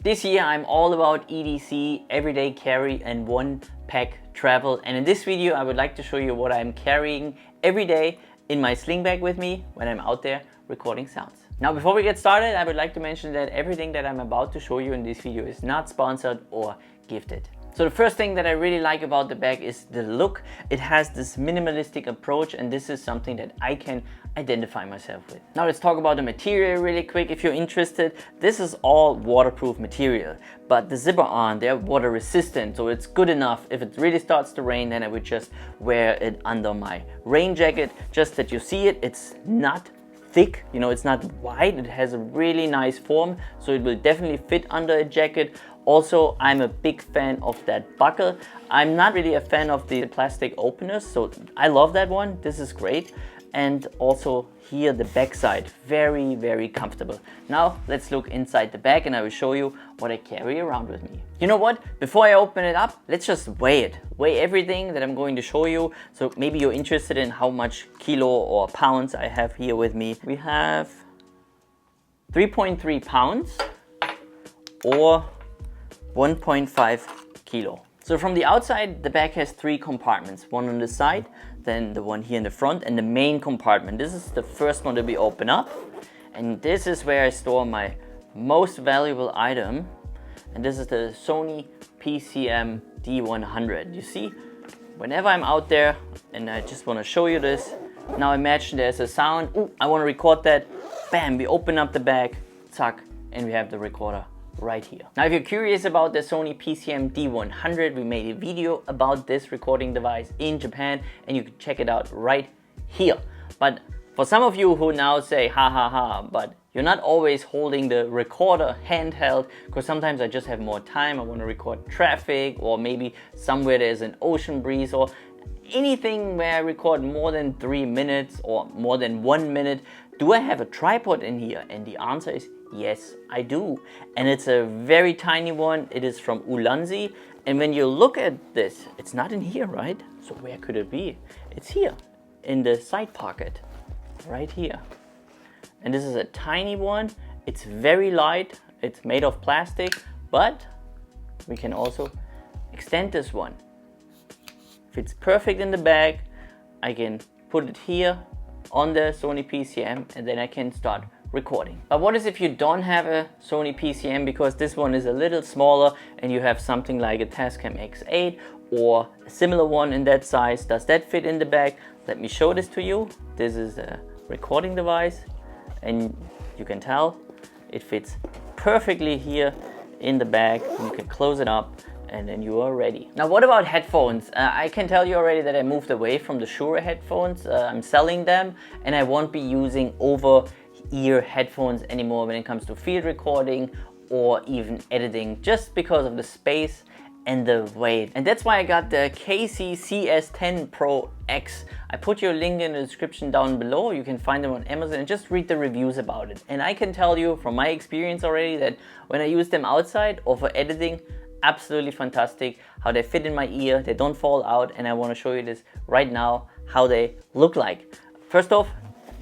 This year I'm all about EDC, everyday carry and one pack travel, and in this video I would like to show you what I'm carrying every day in my sling bag with me when I'm out there recording sounds. Now before we get started, I would like to mention that everything that I'm about to show you in this video is not sponsored or gifted. So the first thing that I really like about the bag is the look. It has this minimalistic approach, and this is something that I can identify myself with. Now let's talk about the material really quick if you're interested. This is all waterproof material, but the zipper on, they're water resistant, so it's good enough. If it really starts to rain, then I would just wear it under my rain jacket, just that you see it. It's not thick, you know, it's not wide, it has a really nice form, so it will definitely fit under a jacket. Also, I'm a big fan of that buckle. I'm not really a fan of the plastic openers, so I love that one. This is great. And also here the back side, very, very comfortable. Now let's look inside the bag and I will show you what I carry around with me. You know what? Before I open it up, let's just weigh it. Weigh everything that I'm going to show you. So maybe you're interested in how much kilo or pounds I have here with me. We have 3.3 pounds or 1.5 kilo. So from the outside, the bag has three compartments, one on the side, then the one here in the front, and the main compartment. This is the first one that we open up, and this is where I store my most valuable item, and this is the Sony PCM-D100. You see, whenever I'm out there, and I just want to show you this, now imagine there's a sound, ooh, I want to record that, bam, we open up the bag, tuck, and we have the recorder right here. Now if you're curious about the Sony PCM-D100, we made a video about this recording device in Japan, and you can check it out right here. But for some of you who now say ha ha ha, but you're not always holding the recorder handheld, because sometimes I just have more time, I want to record traffic, or maybe somewhere there's an ocean breeze, or anything where I record more than 3 minutes or more than 1 minute. Do I have a tripod in here? And the answer is yes, I do. And it's a very tiny one. It is from Ulanzi. And when you look at this, it's not in here, right? So where could it be? It's here in the side pocket, right here. And this is a tiny one. It's very light. It's made of plastic, but we can also extend this one. Fits perfect in the bag. I can put it here on the Sony PCM, and then I can start recording. But what is if you don't have a Sony PCM, because this one is a little smaller and you have something like a Tascam X8 or a similar one in that size? Does that fit in the bag? Let me show this to you. This is a recording device, and you can tell it fits perfectly here in the bag. You can close it up and then you are ready. Now what about headphones? I can tell you already that I moved away from the Shure headphones. I'm selling them, and I won't be using over-ear headphones anymore when it comes to field recording or even editing, just because of the space and the weight. And that's why I got the KC-CS10 Pro X. I put your link in the description down below. You can find them on Amazon and just read the reviews about it. And I can tell you from my experience already that when I use them outside or for editing, absolutely fantastic. How they fit in my ear, they don't fall out, and I want to show you this right now, how they look like. First off,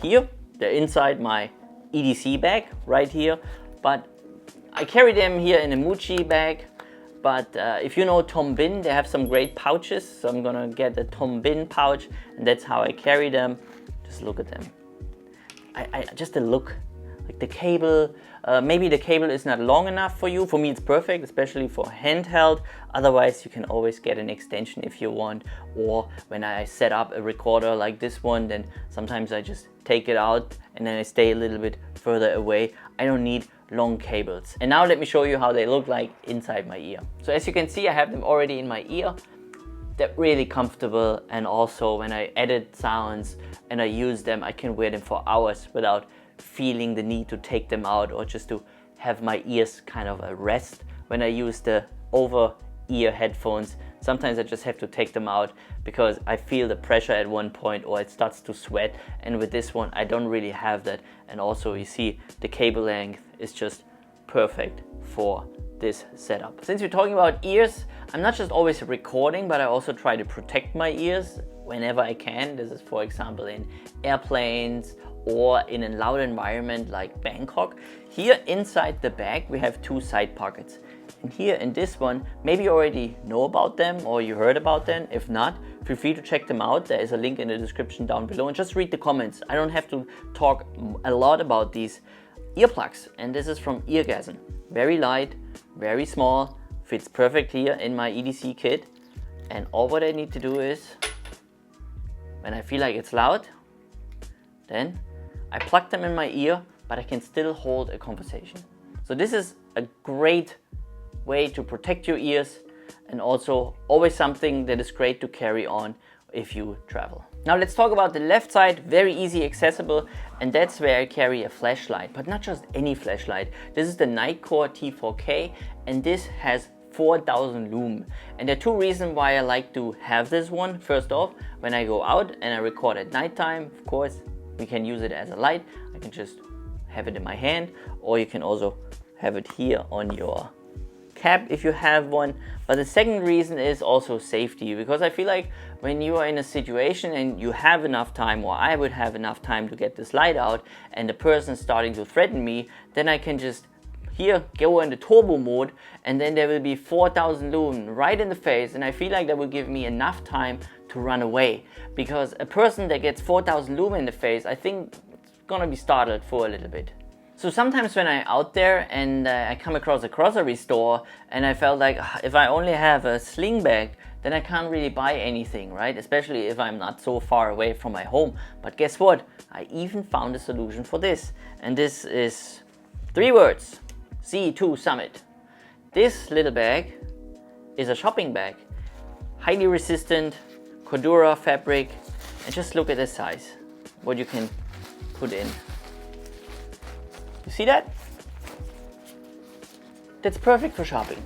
here, they're inside my EDC bag, right here, but I carry them here in a Muji bag. But if you know Tom Bin, they have some great pouches, so I'm gonna get a Tom Bin pouch, and that's how I carry them. Just look at them. Just the look, like the cable, maybe the cable is not long enough for you. For me it's perfect, especially for handheld. Otherwise you can always get an extension if you want, or when I set up a recorder like this one, then sometimes I just take it out and then I stay a little bit further away. I don't need long cables. And now let me show you how they look like inside my ear. So as you can see, I have them already in my ear. They're really comfortable, and also when I edit sounds and I use them, I can wear them for hours without feeling the need to take them out, or just to have my ears kind of a rest. When I use the over-ear headphones, sometimes I just have to take them out because I feel the pressure at one point, or it starts to sweat, and with this one I don't really have that. And also you see the cable length is just perfect for this setup. Since we're talking about ears, I'm not just always recording, but I also try to protect my ears whenever I can. This is, for example, in airplanes or in a loud environment like Bangkok. Here inside the bag we have two side pockets. And here in this one, maybe you already know about them or you heard about them. If not, feel free to check them out. There is a link in the description down below and just read the comments. I don't have to talk a lot about these earplugs. And this is from Eargasm. Very light, very small, fits perfect here in my EDC kit. And all what I need to do is, when I feel like it's loud, then I plug them in my ear, but I can still hold a conversation. So this is a great way to protect your ears and also always something that is great to carry on if you travel. Now let's talk about the left side, very easy accessible, and that's where I carry a flashlight, but not just any flashlight. This is the Nitecore T4K and this has 4000 lumen. And there are two reasons why I like to have this one. First off, when I go out and I record at nighttime, of course, we can use it as a light. I can just have it in my hand, or you can also have it here on your cap if you have one. But the second reason is also safety, because I feel like when you are in a situation and you have enough time, or I would have enough time to get this light out and the person is starting to threaten me, then I can just here go in the turbo mode and then there will be 4000 lumen right in the face, and I feel like that will give me enough time to run away, because a person that gets 4000 lumen in the face, I think it's gonna be startled for a little bit. So sometimes when I'm out there and I come across a grocery store and I felt like if I only have a sling bag, then I can't really buy anything, right? Especially if I'm not so far away from my home. But guess what? I even found a solution for this. And this is 3 words, C2 Summit. This little bag is a shopping bag, highly resistant, Cordura fabric, and just look at the size, what you can put in. You see that? That's perfect for shopping.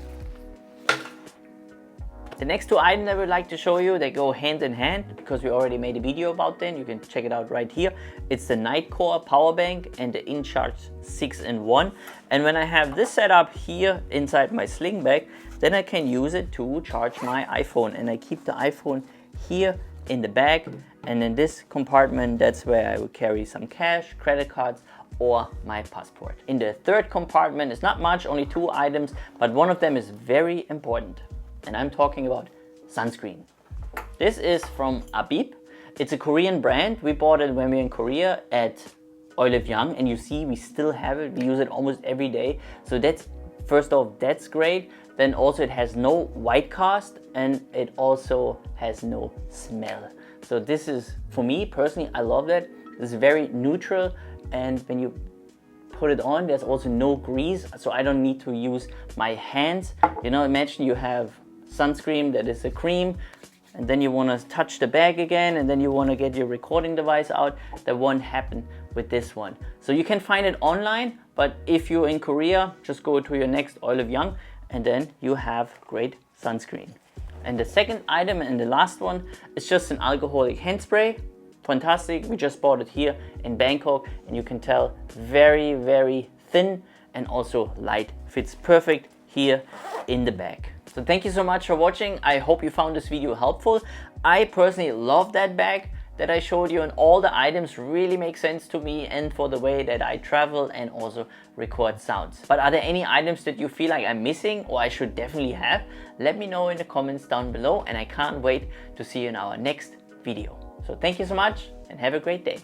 The next 2 items I would like to show you, they go hand in hand because we already made a video about them. You can check it out right here. It's the Nitecore Powerbank and the InCharge 6-in-1. And when I have this set up here inside my sling bag, then I can use it to charge my iPhone. And I keep the iPhone here in the bag. And in this compartment, that's where I will carry some cash, credit cards, or my passport. In the third compartment, it's not much, only 2 items, but one of them is very important. And I'm talking about sunscreen. This is from Abib. It's a Korean brand. We bought it when we were in Korea at Olive Young, and you see we still have it. We use it almost every day. So that's, first off, that's great. Then also it has no white cast and it also has no smell. So this is, for me personally, I love that. It's very neutral, and when you put it on, there's also no grease, so I don't need to use my hands. You know, imagine you have sunscreen that is a cream, and then you want to touch the bag again, and then you want to get your recording device out. That won't happen with this one. So you can find it online, but if you're in Korea, just go to your next Olive Young, and then you have great sunscreen. And the second item and the last one is just an alcoholic hand spray. Fantastic. We just bought it here in Bangkok, and you can tell very, very thin and also light. Fits perfect here in the bag. So thank you so much for watching. I hope you found this video helpful. I personally love that bag that I showed you, and all the items really make sense to me and for the way that I travel and also record sounds. But are there any items that you feel like I'm missing or I should definitely have? Let me know in the comments down below, and I can't wait to see you in our next video. So thank you so much and have a great day.